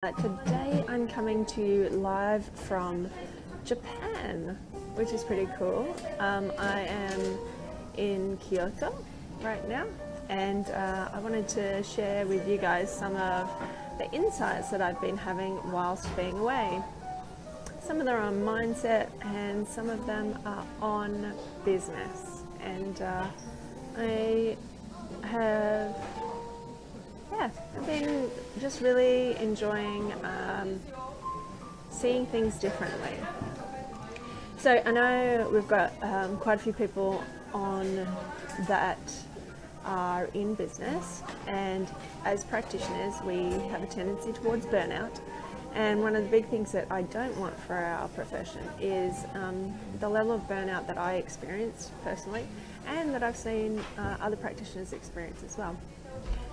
Today I'm coming to you live from Japan, which is pretty cool. I am in Kyoto right now, and I wanted to share with you guys some of the insights that I've been having whilst being away. Some of them are on mindset and some of them are on business, and I have I've been just really enjoying seeing things differently. So I know we've got quite a few people on that are in business, and as practitioners we have a tendency towards burnout, and one of the big things that I don't want for our profession is the level of burnout that I experienced personally and that I've seen other practitioners experience as well.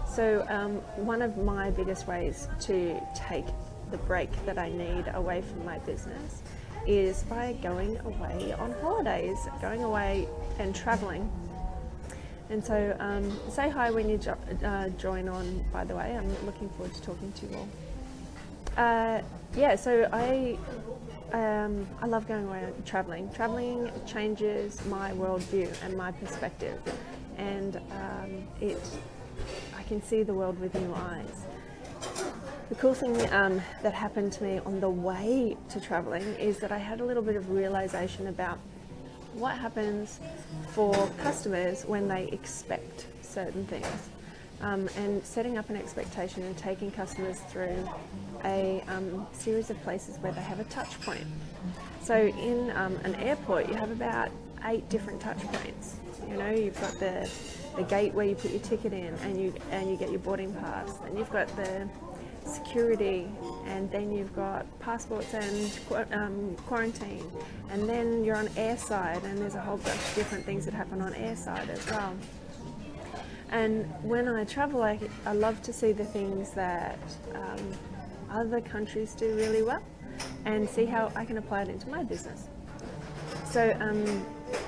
So one of my biggest ways to take the break that I need away from my business is by going away on holidays, going away and traveling. And so say hi when you join on, by the way. I'm looking forward to talking to you all. So I love going away and traveling. Traveling changes my worldview and my perspective, and I can see the world with new eyes. The cool thing that happened to me on the way to traveling is that I had a little bit of realization about what happens for customers when they expect certain things, and setting up an expectation and taking customers through a series of places where they have a touch point. So in an airport you have about 8 different touch points. You know, you've got the gate where you put your ticket in and you get your boarding pass, and you've got the security, and then you've got passports and quarantine, and then you're on airside, and there's a whole bunch of different things that happen on airside as well. And when I travel, I love to see the things that other countries do really well and see how I can apply it into my business. So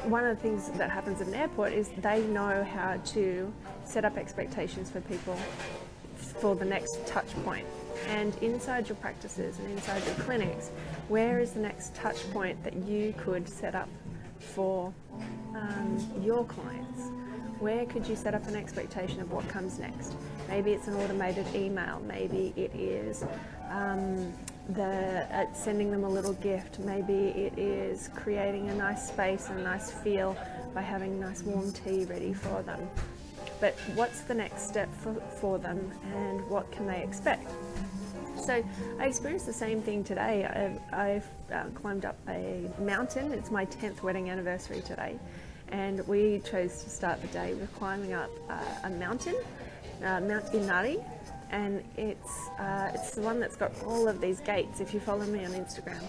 one of the things that happens at an airport is they know how to set up expectations for people for the next touch point. And inside your practices and inside your clinics, where is the next touch point that you could set up for your clients? Where could you set up an expectation of what comes next? Maybe it's an automated email, maybe it is sending them a little gift, maybe it is creating a nice space and a nice feel by having nice warm tea ready for them. But what's the next step for them, and what can they expect? So I experienced the same thing today. I've climbed up a mountain. It's my 10th wedding anniversary today, and we chose to start the day with climbing up a mountain, Mount Inari, and it's the one that's got all of these gates. If you follow me on Instagram,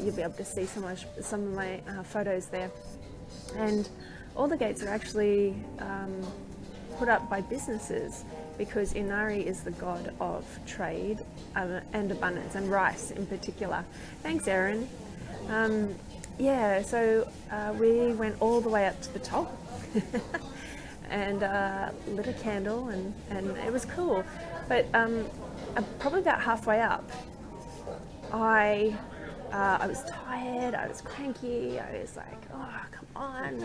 you'll be able to see some of my photos there. And all the gates are actually put up by businesses, because Inari is the god of trade and abundance, and rice in particular. Thanks, Erin. So we went all the way up to the top and lit a candle, and it was cool. But probably about halfway up, I was tired, I was cranky, I was like, oh, come on,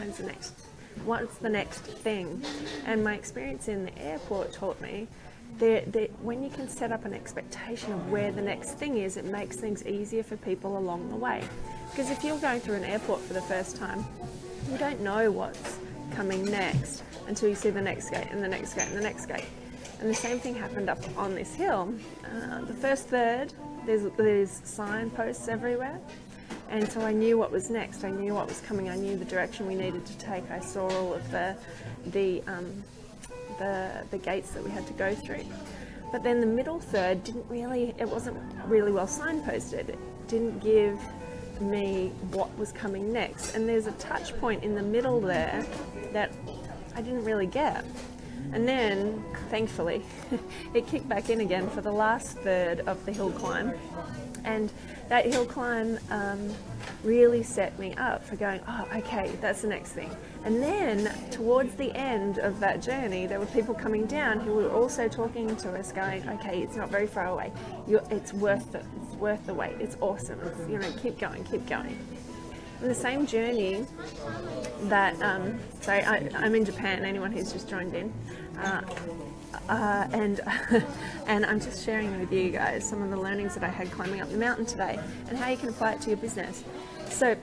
what's the next thing? And my experience in the airport taught me that when you can set up an expectation of where the next thing is, it makes things easier for people along the way. Because if you're going through an airport for the first time, you don't know what's coming next until you see the next gate and the next gate and the next gate. And the same thing happened up on this hill. The first third, there's signposts everywhere. And so I knew what was next. I knew what was coming. I knew the direction we needed to take. I saw all of the gates that we had to go through. But then the middle third it wasn't really well signposted. It didn't give me what was coming next. And there's a touch point in the middle there that I didn't really get. And then, thankfully, it kicked back in again for the last third of the hill climb. And that hill climb really set me up for going, oh, okay, that's the next thing. And then towards the end of that journey, there were people coming down who were also talking to us going, okay, it's not very far away. It's worth the wait. It's awesome. It's, keep going, keep going. And the same journey that, I'm in Japan, anyone who's just joined in. And I'm just sharing with you guys some of the learnings that I had climbing up the mountain today and how you can apply it to your business. So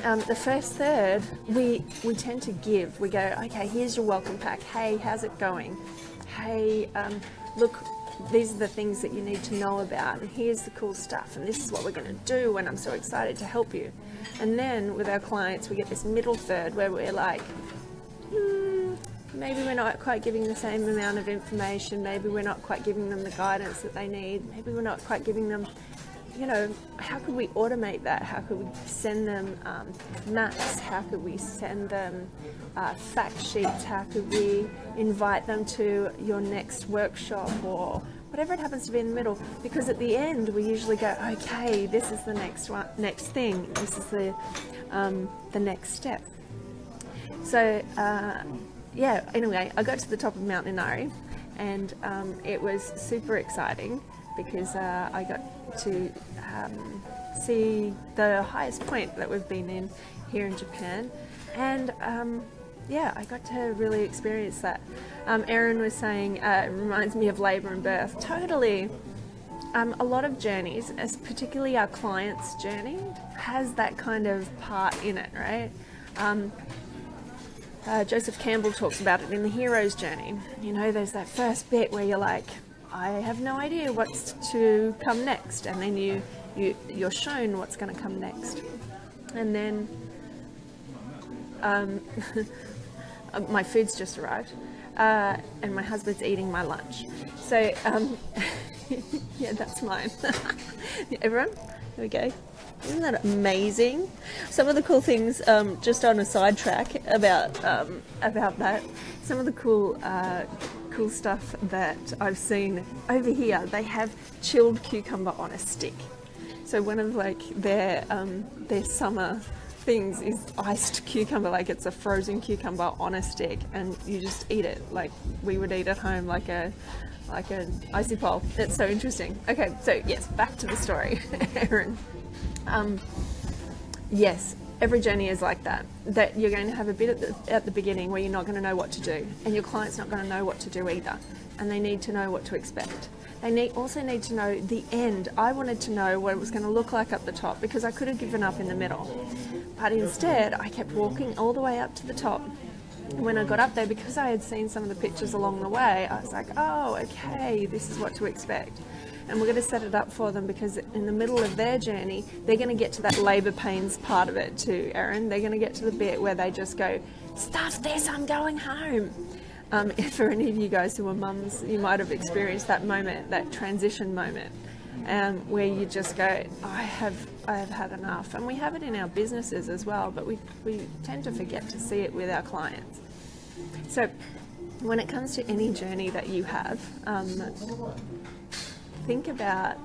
the first third, we tend to give. We go, okay, here's your welcome pack. Hey, how's it going? Hey, look, these are the things that you need to know about, and here's the cool stuff, and this is what we're going to do, and I'm so excited to help you. And then with our clients, we get this middle third where we're like, maybe we're not quite giving the same amount of information, maybe we're not quite giving them the guidance that they need, maybe we're not quite giving them, how could we automate that? How could we send them maps? How could we send them fact sheets? How could we invite them to your next workshop or whatever it happens to be in the middle? Because at the end, we usually go, okay, this is the next thing. This is the next step. So, anyway, I got to the top of Mount Inari, and it was super exciting because I got to see the highest point that we've been in here in Japan, and I got to really experience that. Erin was saying it reminds me of labour and birth. Totally. A lot of journeys, particularly our clients' journey, has that kind of part in it, right? Joseph Campbell talks about it in the hero's journey. There's that first bit where you're like, I have no idea what's to come next, and then you're shown what's going to come next. And then my food's just arrived, and my husband's eating my lunch. So yeah, that's mine. Everyone, here we go. Isn't that amazing? Some of the cool things, just on a sidetrack about that, some of the cool stuff that I've seen over here, they have chilled cucumber on a stick. So one of their summer things is iced cucumber, like it's a frozen cucumber on a stick, and you just eat it like we would eat at home, like an icy pole. It's so interesting. Okay, so yes, back to the story, Erin. Yes, every journey is like that you're going to have a bit at the beginning where you're not going to know what to do, and your client's not going to know what to do either, and they need to know what to expect. They also need to know the end. I wanted to know what it was going to look like up the top because I could have given up in the middle, but instead I kept walking all the way up to the top. When I got up there, because I had seen some of the pictures along the way, I was like, oh, okay, this is what to expect. And we're going to set it up for them because in the middle of their journey, they're going to get to that labour pains part of it too, Erin. They're going to get to the bit where they just go, stuff this, I'm going home. For any of you guys who are mums, you might have experienced that moment, that transition moment, where you just go, I have had enough. And we have it in our businesses as well, but we tend to forget to see it with our clients. So when it comes to any journey that you have, think about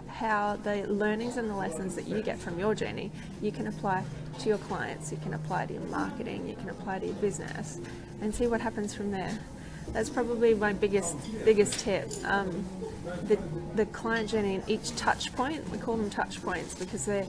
how the learnings and the lessons that you get from your journey, you can apply to your clients, you can apply to your marketing, you can apply to your business, and see what happens from there. That's probably my biggest tip. The client journey in each touch point, we call them touch points because they're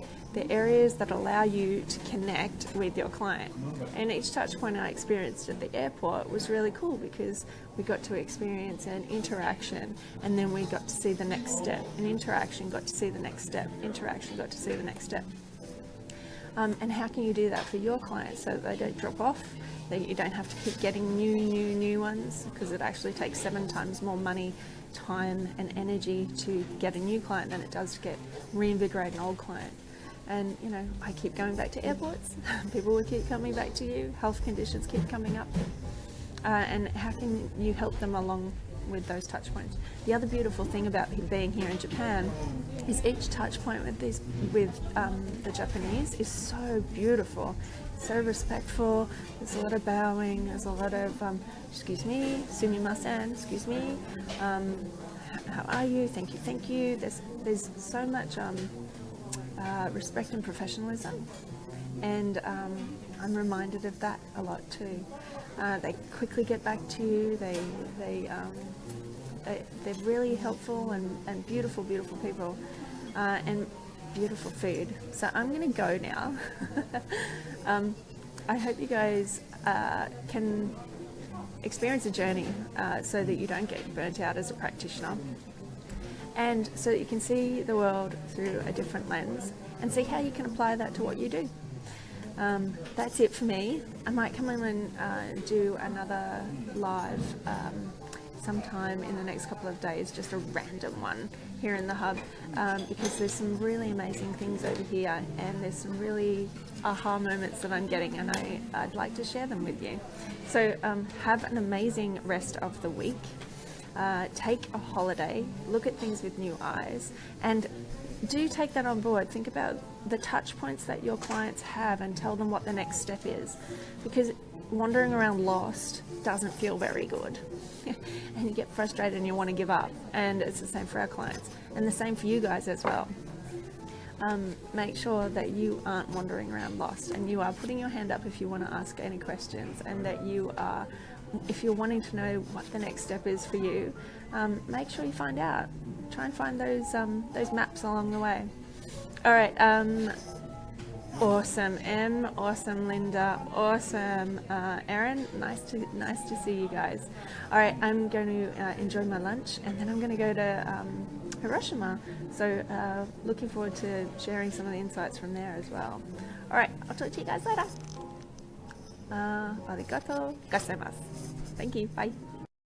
areas that allow you to connect with your client. And each touch point I experienced at the airport was really cool because we got to experience an interaction, and then we got to see the next step. An interaction got to see the next step. Interaction got to see the next step. And how can you do that for your clients so that they don't drop off, that you don't have to keep getting new ones, because it actually takes 7 times more money, time and energy to get a new client than it does to reinvigorate an old client. And I keep going back to airports, people will keep coming back to you, health conditions keep coming up, and how can you help them along with those touch points. The other beautiful thing about being here in Japan is each touch point with the Japanese is so beautiful, so respectful. There's a lot of bowing, there's a lot of excuse me, sumimasen, excuse me, how are you, thank you. There's so much respect and professionalism, and I'm reminded of that a lot too. They quickly get back to you. They're really helpful and beautiful people, and beautiful food. So I'm going to go now. I hope you guys can experience a journey so that you don't get burnt out as a practitioner, and so that you can see the world through a different lens and see how you can apply that to what you do. That's it for me. I might come in and do another live sometime in the next couple of days, just a random one here in the hub, because there's some really amazing things over here, and there's some really aha moments that I'm getting, and I'd like to share them with you. So have an amazing rest of the week. Take a holiday, look at things with new eyes, and do take that on board. Think about the touch points that your clients have and tell them what the next step is, because wandering around lost doesn't feel very good. And you get frustrated and you want to give up, and it's the same for our clients, and the same for you guys as well. Make sure that you aren't wandering around lost, and you are putting your hand up if you want to ask any questions, and that you are, if you're wanting to know what the next step is for you, make sure you find out. Try and find those maps along the way. All right, awesome, Em, awesome, Linda, awesome, Erin. Nice to see you guys. All right, I'm going to enjoy my lunch, and then I'm going to go to Hiroshima. So looking forward to sharing some of the insights from there as well. All right, I'll talk to you guys later. Arigato gozaimasu. Thank you. Bye.